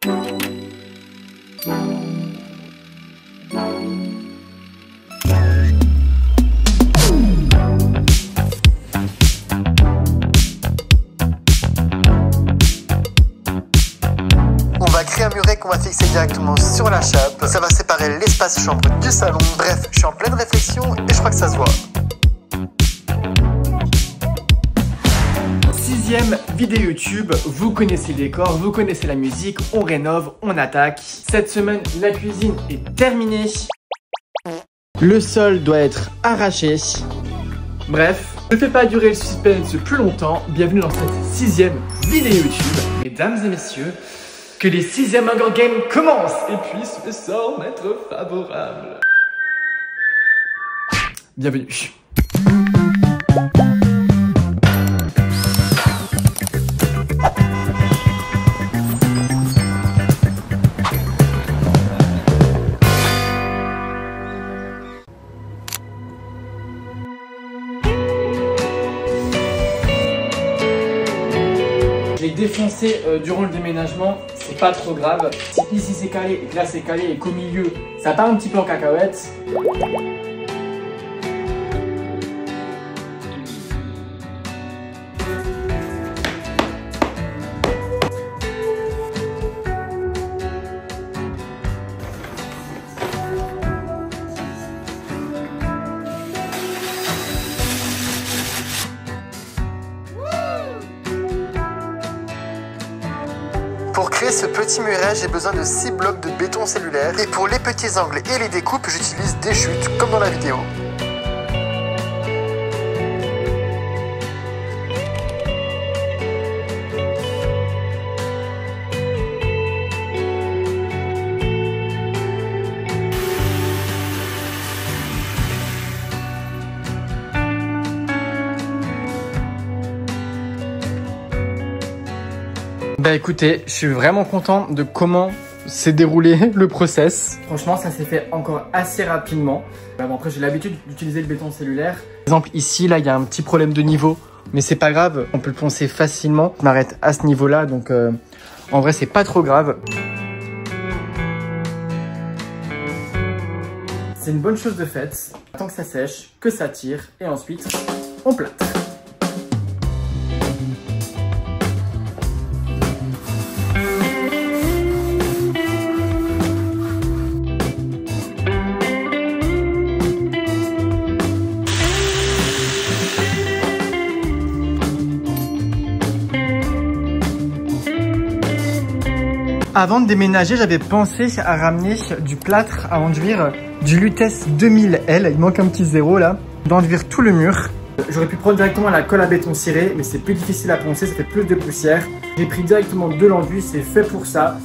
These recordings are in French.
On va créer un muret qu'on va fixer directement sur la chape. Ça va séparer l'espace chambre du salon. Bref, je suis en pleine réflexion et je crois que ça se voit. 6e vidéo YouTube, vous connaissez le décor, vous connaissez la musique, on rénove, on attaque. Cette semaine, la cuisine est terminée. Le sol doit être arraché. Bref, ne fais pas durer le suspense plus longtemps. Bienvenue dans cette 6e vidéo YouTube. Mesdames et messieurs, que les 6e Hunger Games commencent et puissent le sort m'être favorable. Bienvenue. Je l'ai défoncé durant le déménagement, c'est pas trop grave. Si ici c'est calé et que là c'est calé et qu'au milieu ça part un petit peu en cacahuète. Pour créer ce petit muret, j'ai besoin de 6 blocs de béton cellulaire. Et pour les petits angles et les découpes, j'utilise des chutes, comme dans la vidéo. Bah écoutez, je suis vraiment content de comment s'est déroulé le process. Franchement, ça s'est fait encore assez rapidement. Bon, après, j'ai l'habitude d'utiliser le béton cellulaire. Par exemple, ici, là, il y a un petit problème de niveau, mais c'est pas grave, on peut le poncer facilement. Je m'arrête à ce niveau-là, donc en vrai, c'est pas trop grave. C'est une bonne chose de faite. Tant que ça sèche, que ça tire, et ensuite, on plâtre. Avant de déménager, j'avais pensé à ramener du plâtre à enduire, du Lutèce 2000L, il manque un petit zéro là, d'enduire tout le mur. J'aurais pu prendre directement la colle à béton ciré, mais c'est plus difficile à poncer, ça fait plus de poussière. J'ai pris directement de l'enduit, c'est fait pour ça.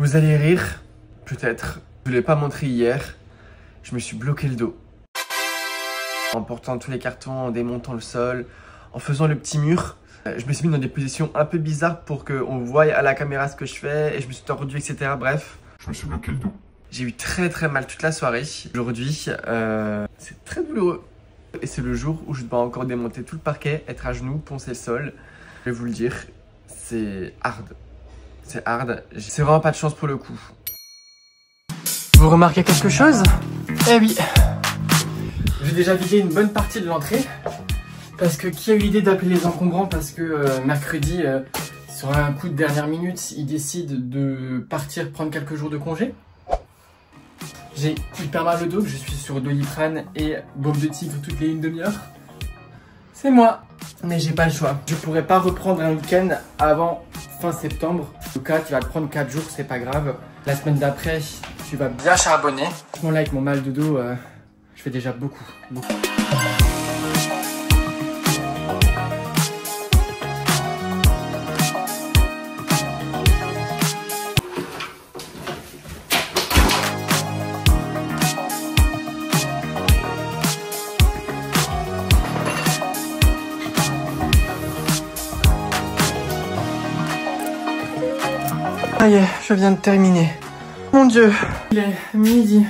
Vous allez rire, peut-être. Je ne l'ai pas montré hier. Je me suis bloqué le dos. En portant tous les cartons, en démontant le sol, en faisant le petit mur. Je me suis mis dans des positions un peu bizarres pour qu'on voie à la caméra ce que je fais. Et je me suis tordu, etc. Bref. Je me suis bloqué le dos. J'ai eu très mal toute la soirée. Aujourd'hui, c'est très douloureux. Et c'est le jour où je dois encore démonter tout le parquet, être à genoux, poncer le sol. Je vais vous le dire, c'est hard. C'est hard. C'est vraiment pas de chance pour le coup. Vous remarquez quelque chose? Eh oui. J'ai déjà vidé une bonne partie de l'entrée. Parce que qui a eu l'idée d'appeler les encombrants? Parce que mercredi, sur un coup de dernière minute, ils décident de partir prendre quelques jours de congé. J'ai hyper mal au dos, je suis sur Doliprane et baume de tigre toutes les 1 demi-heure. C'est moi, mais j'ai pas le choix. Je pourrais pas reprendre un week-end avant fin septembre. Lucas, tu vas te prendre 4 jours, c'est pas grave. La semaine d'après, tu vas bien charbonner. Franchement là, avec mon mal de dos, je fais déjà beaucoup. Ça y est, je viens de terminer. Mon Dieu, il est midi.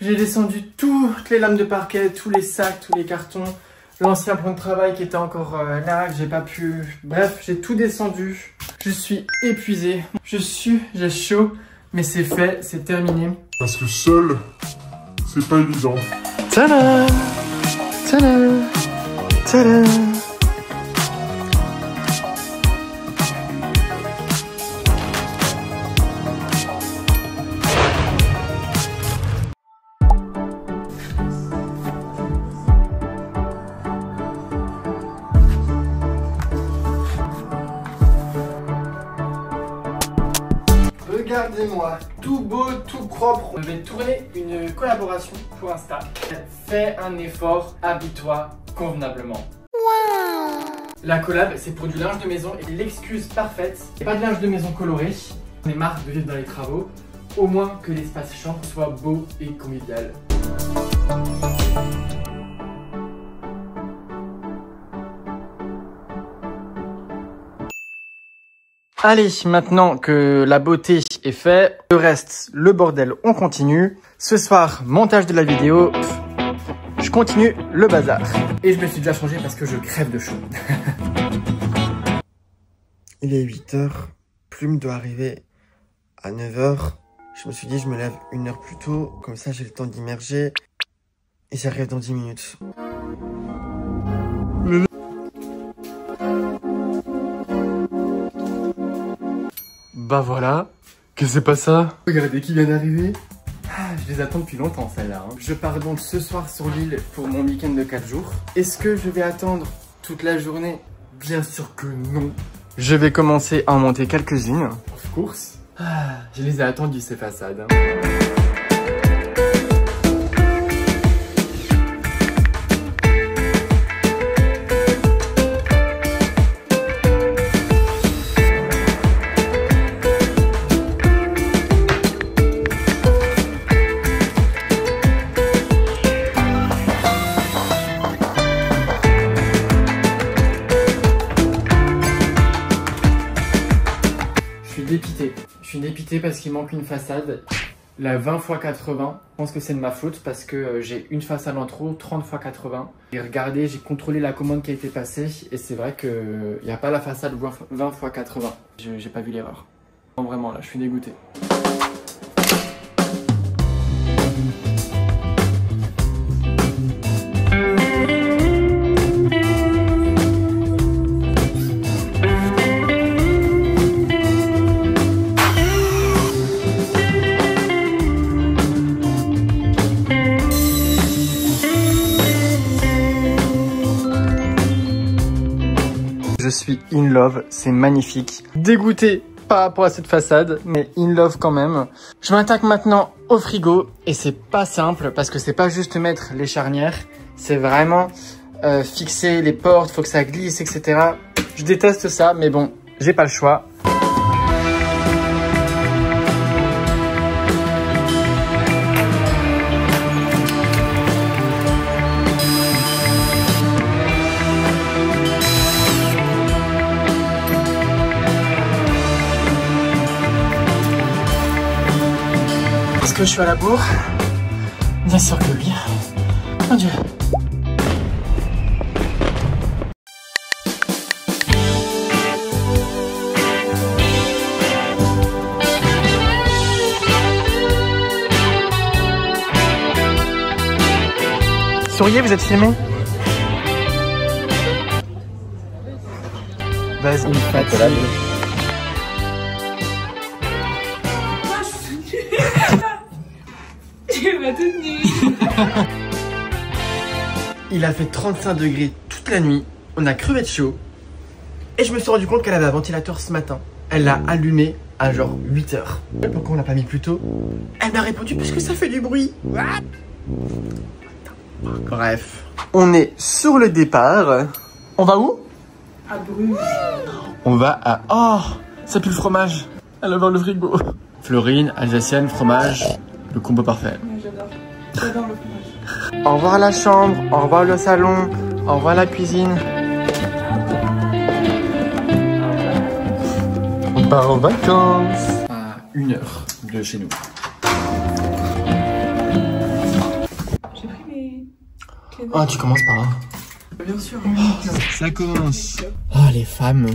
J'ai descendu toutes les lames de parquet, tous les sacs, tous les cartons. L'ancien plan de travail qui était encore là, que j'ai pas pu... Bref, j'ai tout descendu. Je suis épuisé. J'ai chaud, mais c'est fait, c'est terminé. Parce que seul, c'est pas évident. Tada! Tada! Tada! Regardez-moi, tout beau, tout propre. On vais tourner une collaboration pour Insta. Fais un effort, habille-toi convenablement. Wow. La collab, c'est pour du linge de maison et l'excuse parfaite, pas de linge de maison coloré. On est marre de vivre dans les travaux, au moins que l'espace chambre soit beau et convivial. Allez, maintenant que la beauté est faite, le reste, le bordel, on continue. Ce soir, montage de la vidéo, je continue le bazar. Et je me suis déjà changé parce que je crève de chaud. Il est 8h, Plume doit arriver à 9h. Je me suis dit, je me lève 1 heure plus tôt, comme ça j'ai le temps d'immerger. Et j'arrive dans 10 minutes. Bah voilà, que c'est pas ça? Regardez qui vient d'arriver. Je les attends depuis longtemps celle-là. Je pars donc ce soir sur l'île pour mon week-end de 4 jours. Est-ce que je vais attendre toute la journée? Bien sûr que non. Je vais commencer à en monter quelques-unes. Of course. Je les ai attendues ces façades. Je suis dépité parce qu'il manque une façade, la 20 x 80. Je pense que c'est de ma faute parce que j'ai une façade en trop, 30 x 80. Et regardez, j'ai contrôlé la commande qui a été passée et c'est vrai qu'il n'y a pas la façade 20 x 80. J'ai pas vu l'erreur. Non, vraiment là, je suis dégoûté. Je suis in love, c'est magnifique. Dégoûté par rapport à cette façade, mais in love quand même. Je m'attaque maintenant au frigo et c'est pas simple parce que c'est pas juste mettre les charnières, c'est vraiment fixer les portes, faut que ça glisse, etc. Je déteste ça, mais bon, j'ai pas le choix. Est-ce que je suis à la bourre? Bien sûr que oui. Mon Dieu. Souriez, vous êtes filmé? Vas-y, fatigue. Il a fait 35 degrés toute la nuit, on a crevé de chaud et je me suis rendu compte qu'elle avait un ventilateur ce matin. Elle l'a allumé à genre 8h. Pourquoi on l'a pas mis plus tôt? Elle m'a répondu parce que ça fait du bruit. Bref, on est sur le départ. On va où? À Bruges. On va à... Oh, ça pue le fromage. Elle a ouvert le frigo. Florine, alsacienne, fromage, le combo parfait. J'adore. J'adore le fromage. Au revoir la chambre, au revoir le salon, au revoir la cuisine. On part en vacances. À 1 heure de chez nous. J'ai pris mes... Ah, tu commences par là. Bien sûr. Ça commence. Ah, les femmes.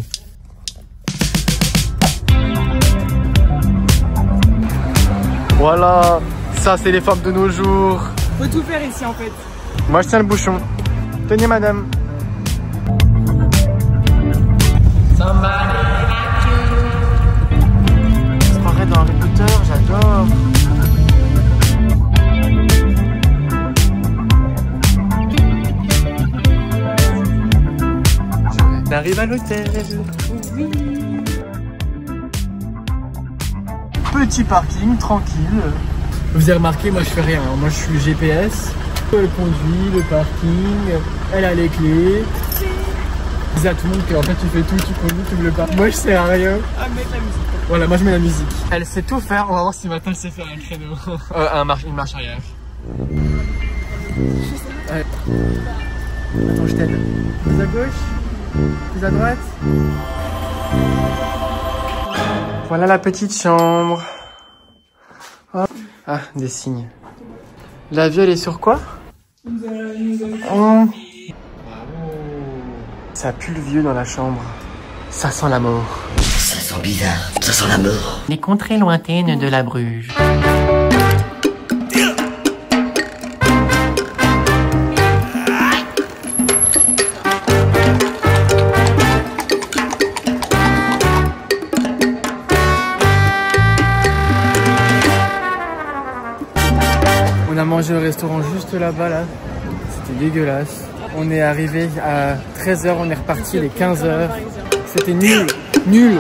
Voilà, ça c'est les femmes de nos jours. Faut tout faire ici en fait. Moi je tiens le bouchon. Tenez madame. Je se croirait dans Harry Potter, j'adore. On arrive à l'hôtel. Oui. Petit parking, tranquille. Vous avez remarqué, moi je fais rien. Moi je suis GPS. Elle conduit, le parking, elle a les clés. Dis à tout le monde qu'en fait tu fais tout, tu conduis, tu le parc. Moi je sais à rien. Ah, mettre la musique. Voilà, moi je mets la musique. Elle sait tout faire, on va voir si maintenant elle sait faire un créneau. Une marche arrière. Ouais. Attends, je t'aide. Plus à gauche, plus à droite. Voilà la petite chambre. Oh. Ah, des signes. La vue, elle est sur quoi? Oh. Ça pue le vieux dans la chambre. Ça sent la mort. Ça sent bizarre, ça sent la mort. Les contrées lointaines de la Bruges. On a mangé au restaurant juste là-bas, là. C'était dégueulasse. On est arrivé à 13 h, on est reparti les 15 h. C'était nul, nul.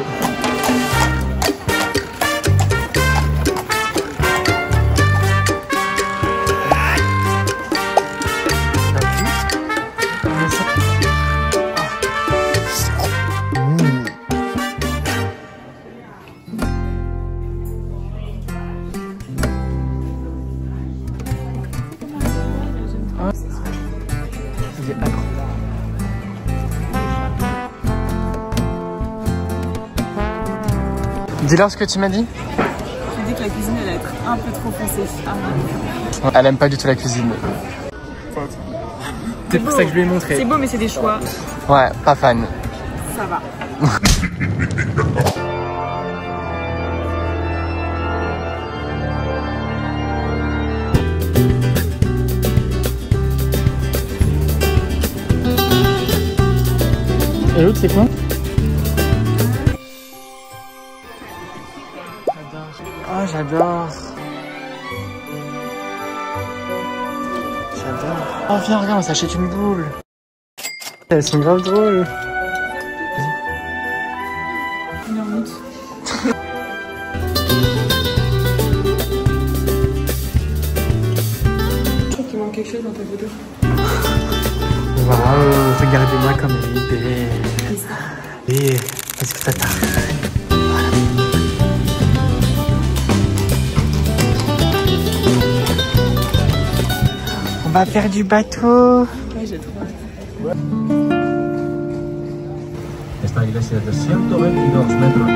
Dis-leur ce que tu m'as dit. Tu dis que la cuisine elle va être un peu trop foncée. Elle aime pas du tout la cuisine. C'est pour ça que je lui ai montré. C'est beau mais c'est des choix. Ouais, pas fan. Ça va. Et l'autre c'est quoi? Oh, j'adore. J'adore. Oh, viens, regarde, on s'achète une boule. Elles sont grave drôles. Une heure minute. Je trouve qu'il manque quelque chose dans ta photo. Waouh, regardez-moi comme elle est belle. Et est-ce que ça t'arrive? On va faire du bateau. Ouais, j'ai trop hâte. Esta iglesia es de 122 metros.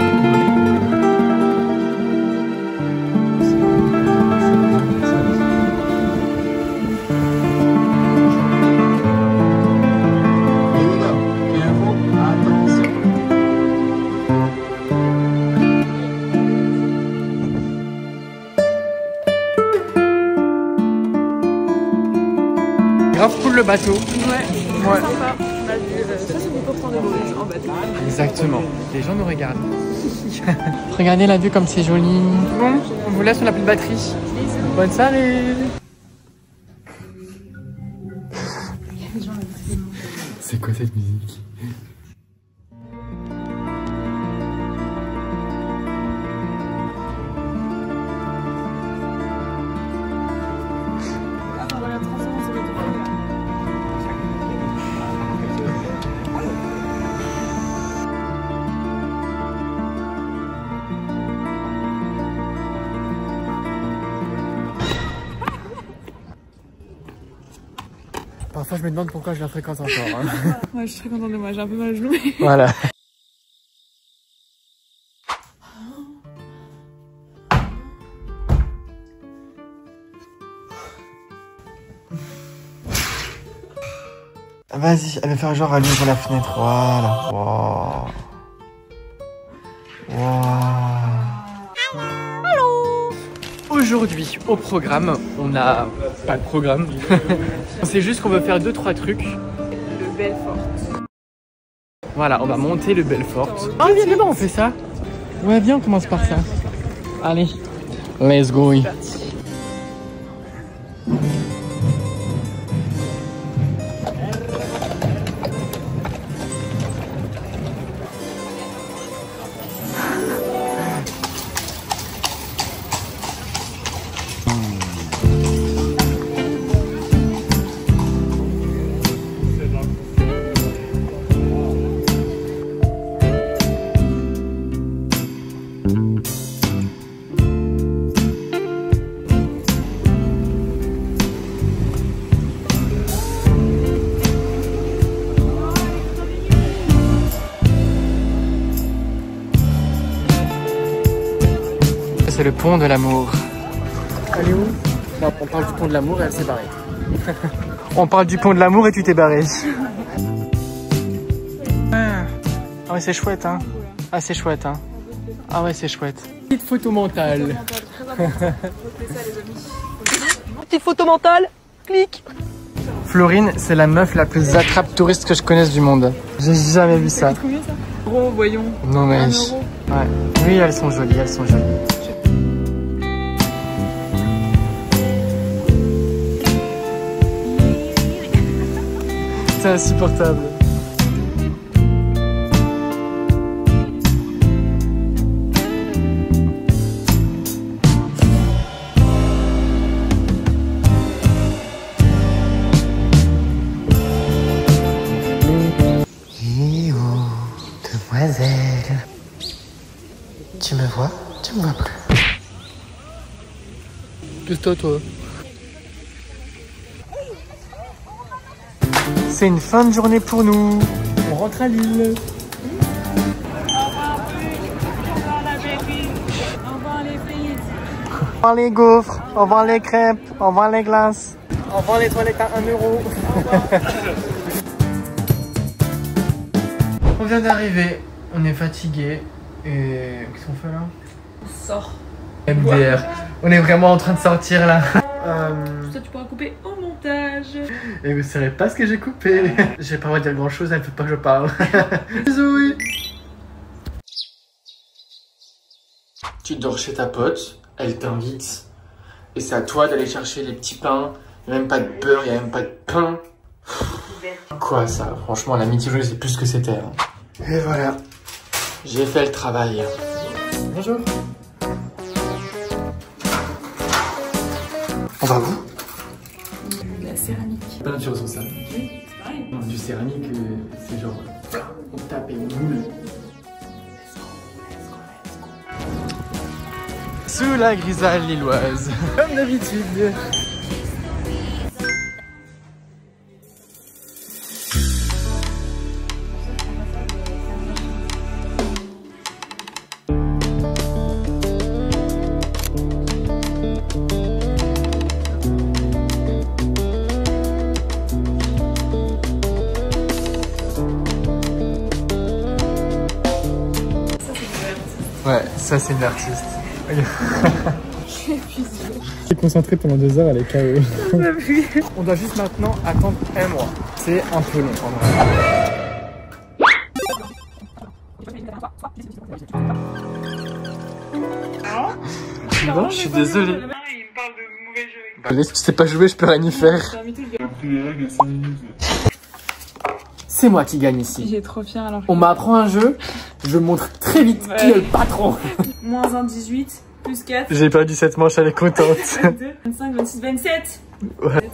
Grave cool le bateau. Ouais, Ouais. sympa. On a vu 70% de Bruges en bateau. Exactement. Les gens nous regardent. Regardez la vue comme c'est joli. Bon, on vous laisse, on n'a plus de batterie. Bonne soirée. C'est quoi cette musique? Attends, regarde, transforme sur le tour. Parfois je me demande pourquoi je la fréquente encore. Hein. Ouais, je suis très contente de moi, j'ai un peu mal au genou. Voilà. Vas-y, elle va faire genre, elle ouvre la fenêtre. Voilà. Wow. Wow. Aujourd'hui, au programme, on n'a pas de programme. C'est juste qu'on veut faire 2-3 trucs. Le Belfort. Voilà, on va monter le Belfort. Ah, viens là-bas, on fait ça. Ouais, viens, on commence par ça. Allez, let's go. C'est parti. C'est le pont de l'amour. Elle est où? Non, on parle du pont de l'amour et elle s'est barrée. On parle du pont de l'amour et tu t'es barré. Ah ouais, c'est chouette, hein. Ah, c'est chouette, hein. Ah ouais, c'est chouette. Petite photo mentale. Petite photo mentale. Clic. Florine, c'est la meuf la plus attrape touriste que je connaisse du monde. J'ai jamais vu ça. Combien ça? Gros, voyons. Non mais... 1 euro. Ouais. Oui, elles sont jolies, elles sont jolies. C'est insupportable. Demoiselle, tu me vois? Tu me vois plus. Pousse-toi, toi. C'est une fin de journée pour nous. On rentre à Lille. Au revoir les gaufres, au revoir les crêpes, au revoir les glaces, au revoir les toilettes à 1 euro. On vient d'arriver, on est fatigué et qu'est-ce qu'on fait là? On sort. MDR, on est vraiment en train de sortir là. Ça, tu pourras couper au montage. Et vous saurez pas ce que j'ai coupé. J'ai pas le droit de dire grand chose, elle veut pas que je parle. Bisous. Tu dors chez ta pote, elle t'invite. Et c'est à toi d'aller chercher les petits pains. Il n'y a même pas de beurre, il n'y a même pas de pain. Quoi ça? Franchement, l'amitié, je sais plus ce que c'était. Hein. Et voilà, j'ai fait le travail. Bonjour. On va où? De la céramique. Pas nature sur ça. Oui, c'est pareil. Non, du céramique, c'est genre on tape et on moule. Sous la grisaille lilloise, comme d'habitude. Ouais, ça c'est une artiste. Je suis concentré pendant 2 heures, elle est KO. On doit juste maintenant attendre 1 mois. C'est un peu long en vrai. Non, je suis désolé. Il me parle de mauvais jeu. Bah, si tu sais pas jouer, je peux rien y faire. C'est moi qui gagne ici. J'ai trop fier alors. On m'apprend un jeu, je montre très vite qui est le patron. Moins 1, 18, plus 4. J'ai perdu cette manche, elle est contente. 22, 25, 26, 27. Ouais.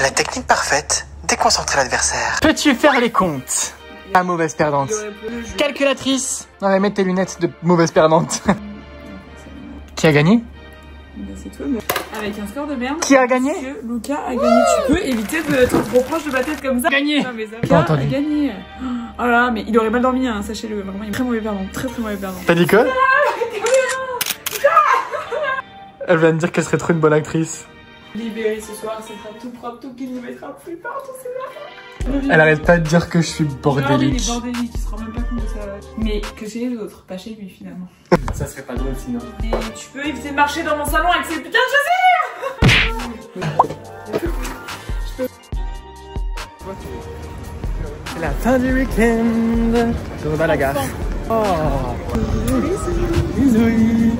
La technique parfaite, déconcentrer l'adversaire. Peux-tu faire les comptes? La mauvaise perdante. Calculatrice. Non mais mets tes lunettes de mauvaise perdante. Qui a gagné? C'est toi, mais avec un score de merde. Qui a gagné? Monsieur Lucas a gagné. Tu peux éviter d'être trop proche de ma tête comme ça. Gagné. Non, mais ça, J'ai Lucas entendu. a gagné. Oh là là, mais il aurait mal dormi, hein, sachez-le. Vraiment, il est très mauvais perdant. Très très mauvais perdant. T'as dit quoi? Elle vient de dire qu'elle serait trop une bonne actrice. Libéré ce soir, c'est pas tout propre, tout qui nous mettra plus tard, tout c'est Elle arrête pas de dire que je suis Non, bordélique. il est bordélique, il se rend même pas compte de ça. Mais que chez les autres, pas chez lui finalement. Ça serait pas drôle sinon. Et tu peux éviter de marcher dans mon salon avec ces putains de C'est la fin du week-end. Je vais à la gare. Oh. Bisous.